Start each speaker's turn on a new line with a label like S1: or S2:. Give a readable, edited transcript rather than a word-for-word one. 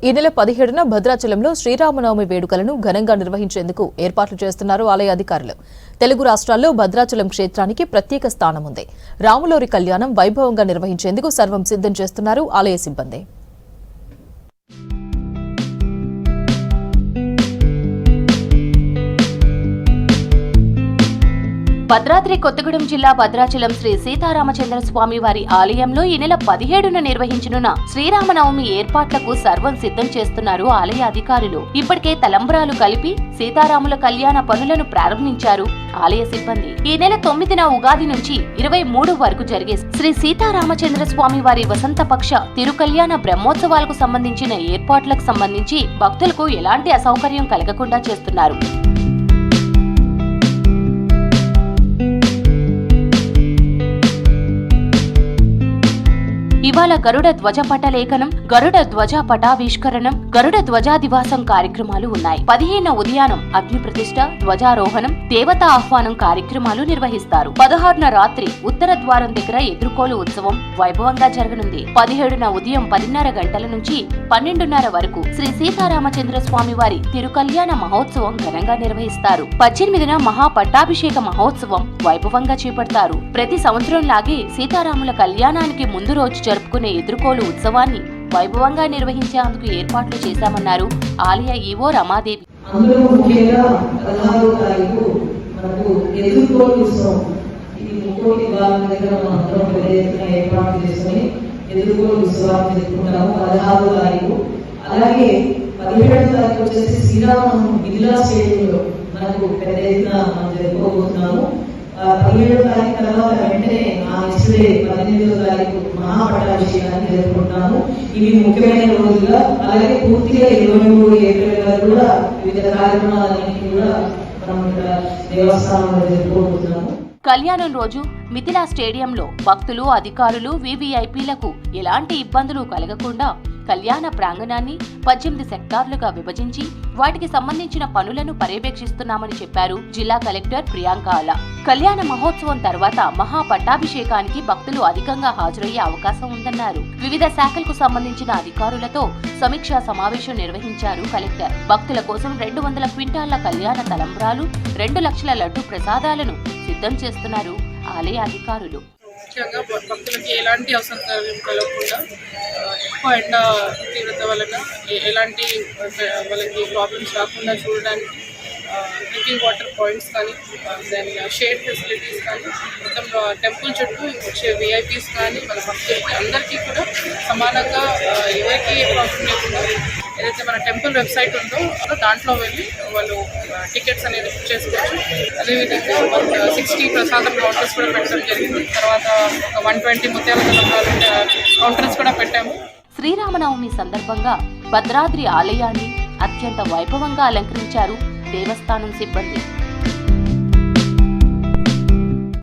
S1: ఈ నెల 17న భద్రాచలంలో శ్రీరామనవమి వేడుకలను ఘనంగా నిర్వహించేందుకు ఏర్పాట్లు చేస్తున్నారు ఆలయ అధికారులు. తెలుగు రాష్ట్రాల్లో భద్రాచలం క్షేత్రానికి ప్రత్యేక స్థానం ఉంది. రాములోరి కళ్యాణం వైభవంగా నిర్వహించేందుకు సర్వం సిద్ధం చేస్తున్నారు ఆలయ సిబ్బంది.
S2: భద్రాద్రి కొత్తగూడెం జిల్లా భద్రాచలం శ్రీ సీతారామచంద్ర స్వామి వారి ఆలయంలో ఈ నెల 17న నిర్వహించనున్న శ్రీరామనవమి ఏర్పాట్లకు సర్వం సిద్ధం చేస్తున్నారు ఆలయ అధికారులు. ఇప్పటికే తలంబ్రాలు కలిపి సీతారాముల కళ్యాణ పనులను ప్రారంభించారు ఆలయ సిబ్బంది. ఈ నెల 9న ఉగాది నుంచి 23 వరకు జరిగే శ్రీ సీతారామచంద్ర స్వామి వారి వసంతపక్ష తిరుకల్యాణ బ్రహ్మోత్సవాలకు సంబంధించిన ఏర్పాట్లకు సంబంధించి భక్తులకు ఎలాంటి అసౌకర్యం కలగకుండా చేస్తున్నారు. ఇవాళ గరుడ ధ్వజ పటలేఖనం, గరుడ ధ్వజ పటావిష్కరణం, గరుడ ధ్వజాదివాసం కార్యక్రమాలు ఉన్నాయి. 15న ఉదయానం అగ్ని ప్రతిష్ఠ, ధ్వజారోహణం, దేవతా ఆహ్వానం కార్యక్రమాలు నిర్వహిస్తారు. 16న రాత్రి ఉత్తర ద్వారం దగ్గర ఎదుర్కోలు ఉత్సవం వైభవంగా జరగనుంది. 17న ఉదయం 10:30 గంటల నుంచి 12:30 వరకు శ్రీ సీతారామచంద్ర స్వామి వారి తిరుకల్యాణ మహోత్సవం ఘనంగా నిర్వహిస్తారు. 18న మహా పట్టాభిషేక మహోత్సవం వైభవంగా చేపడతారు. ప్రతి సంవత్సరం లాగే సీతారాముల కళ్యాణానికి ముందు రోజు జరుపుకునే ఎదుర్కోలు ఉత్సవాన్ని వైభవంగా నిర్వహించేందుకు ఏర్పాట్లు చేశామన్నారు ఆలయ ఈవో రమాదేవి.
S3: తర్వాత వెంటనే నెక్స్ట్ డే 18వ తారీఖు మహాపట్టాభిషేకాన్ని జరుపుకుంటున్నాము. ఇవి ముఖ్యమైన రోజుగా, అలాగే పూర్తిగా 23 ఏప్రిల్ వరకు కూడా వివిధ కార్యక్రమాలన్నింటినీ కూడా మనం ఇక్కడ దేవస్థానంలో జరుపుకుంటున్నాము.
S2: కళ్యాణం రోజు మిథిలా స్టేడియంలో భక్తులు, అధికారులు, వివిఐపీలకు ఎలాంటి ఇబ్బందులు కలగకుండా కళ్యాణ ప్రాంగణాన్ని 18 సెక్టార్లుగా విభజించి వాటికి సంబంధించిన పనులను పర్యవేక్షిస్తున్నామని చెప్పారు జిల్లా కలెక్టర్ ప్రియాంక ఆలా. కళ్యాణ మహోత్సవం తర్వాత మహా పట్టాభిషేకానికి భక్తులు అధికంగా హాజరయ్యే అవకాశం ఉందన్నారు. వివిధ శాఖలకు సంబంధించిన అధికారులతో సమీక్షా సమావేశం నిర్వహించారు కలెక్టర్. భక్తుల కోసం 200 క్వింటాళ్ల కళ్యాణ తలంబ్రాలు, 2 లక్షల లడ్డు ప్రసాదాలను సిద్ధం చేస్తున్నారు ఆలయ అధికారులు.
S4: ముఖ్యంగా భక్తులకి ఎలాంటి అసౌకర్యం కలగకుండా, ఎక్కువ ఎండ తీవ్రత వలన ఎలాంటి వాళ్ళకి ప్రాబ్లమ్స్ రాకుండా చూడడానికి డ్రింకింగ్ వాటర్ పాయింట్స్ కానీ, దెన్ షేడ్ ఫెసిలిటీస్ కానీ, మొత్తం టెంపుల్ చుట్టూ వచ్చే విఐపీస్ కానీ మన భక్తులకి అందరికీ కూడా సమానంగా ఎవరికి ఏ ప్రాబ్లం లేకుండా ఏదైతే మన టెంపుల్ వెబ్సైట్ ఉందో దాంట్లో వెళ్ళి వాళ్ళు టికెట్స్ అనేది బుక్ చేసుకోవచ్చు. అదేవిధంగా 160 ప్రసాదం కౌంటర్స్ కూడా పెట్టడం జరిగింది. తర్వాత ఒక 120 ముత్యాల కౌంటర్స్ కూడా పెట్టాము.
S2: శ్రీరామనవమి సందర్భంగా భద్రాద్రి ఆలయాన్ని అత్యంత వైభవంగా అలంకరించారు దేవస్థానం సిబ్బంది.